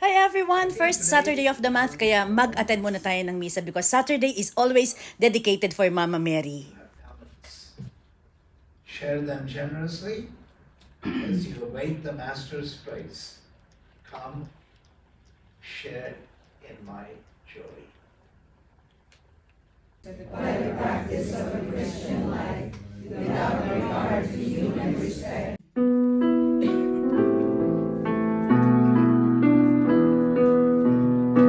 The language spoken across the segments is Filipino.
Hi everyone! First Saturday of the month, kaya mag-attend muna tayo ng misa because Saturday is always dedicated for Mama Mary. Share them generously as you await the Master's praise. Come, share in my joy. By the practice of a Christian life, without regard to human respect.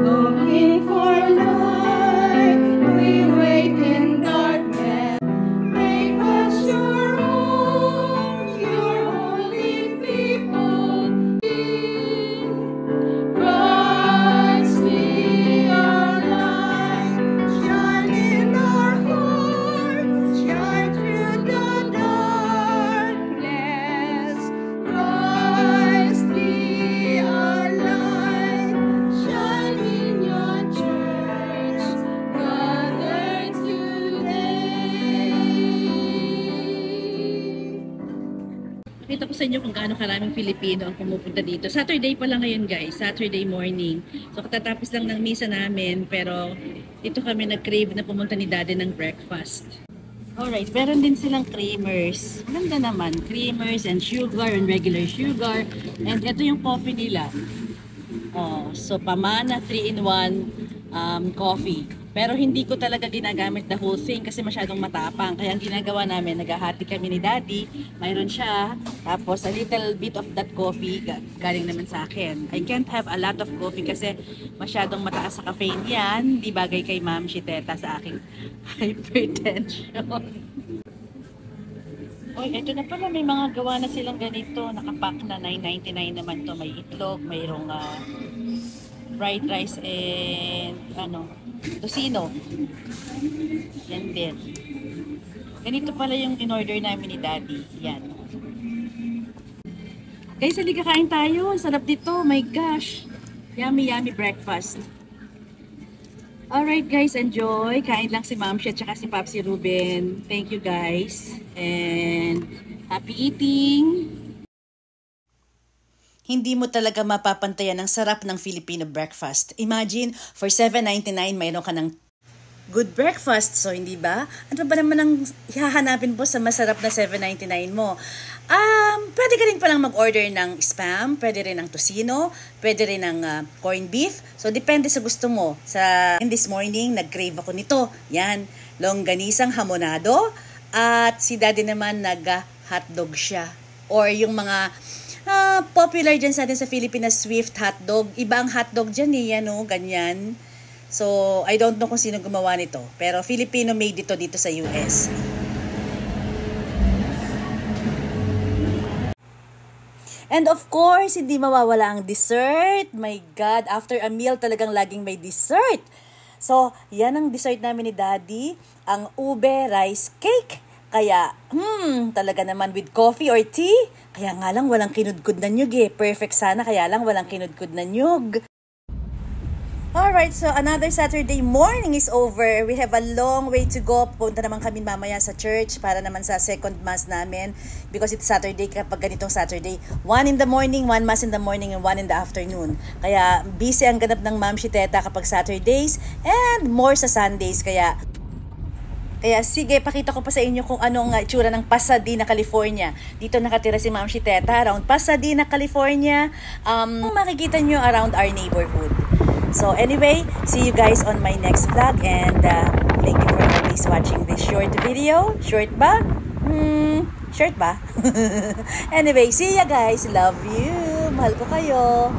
Looking for light, we wait in darkness. Make us your own, your holy people. Christ be our light, shine in our hearts, shine through the darkness. Christ be our light, shine in your church, gathered today. Kita ko sa inyo kung gaano karaming Pilipino ang pumupunta dito. Saturday pa lang ngayon guys, Saturday morning. So katatapos lang ng misa namin, pero dito kami nag-crave na pumunta ni Daddy ng breakfast. Alright, meron din silang creamers. Ganda naman, creamers and sugar and regular sugar. And ito yung coffee nila. Oh, so Pamana 3-in-1 coffee. Pero hindi ko talaga ginagamit the whole thing kasi masyadong matapang. Kaya ang ginagawa namin, naghahati kami ni Daddy. Mayroon siya. Tapos a little bit of that coffee galing naman sa akin. I can't have a lot of coffee kasi masyadong mataas sa caffeine yan. Di bagay kay Ma'am Shiteta sa aking hypertension. Oy, ito na pala, may mga gawa na silang ganito. Nakapack na $9.99 naman to. May itlog, mayroong fried rice and tocino. Yan din. Ganito pala yung in-order namin ni Daddy. Yan. Guys, halika kain tayo. Ang sarap dito. My gosh. Yummy, yummy breakfast. Alright guys, enjoy. Kain lang si Ma'am Shit at si Papsi Ruben. Thank you guys. And happy eating! Hindi mo talaga mapapantayan ang sarap ng Filipino breakfast. Imagine, for $7.99 mayroon ka ng good breakfast. So, hindi ba? Ano ba naman ang hahanapin po sa masarap na $7.99 mo? Pwede ka rin palang mag-order ng spam, pwede rin ng tocino, pwede rin ng corned beef. So, depende sa gusto mo. In this morning, nag-crave ako nito. Yan, longganisang hamonado. At si Daddy naman nag-hotdog siya. Or yung mga popular dyan sa atin sa Pilipinas, Swift hotdog. Iba ang hotdog dyan yan ganyan. So, I don't know kung sino gumawa nito. Pero Filipino made dito sa US. And of course, hindi mawawala ang dessert. My God, after a meal talagang laging may dessert. So, yan ang dessert namin ni Daddy. Ang ube rice cake. Kaya, talaga naman with coffee or tea. Kaya nga lang walang kinudkod na nyug eh. Perfect sana, kaya lang walang kinudkod na nyug. Alright, so another Saturday morning is over. We have a long way to go. Punta naman kami mamaya sa church para naman sa second mass namin. Because it's Saturday kapag ganitong Saturday. 1 in the morning, 1 mass in the morning, and 1 in the afternoon. Kaya busy ang ganap ng Ma'am Shiteta kapag Saturdays and more sa Sundays. Kaya sige, pakita ko pa sa inyo kung anong itsura ng Pasadena, California. Dito nakatira si Ma'am Shiteta around Pasadena, California. Makikita nyo around our neighborhood. So anyway, see you guys on my next vlog and thank you for always watching this short video. Short ba? Short ba? Anyway, see ya guys. Love you. Mahal ko kayo.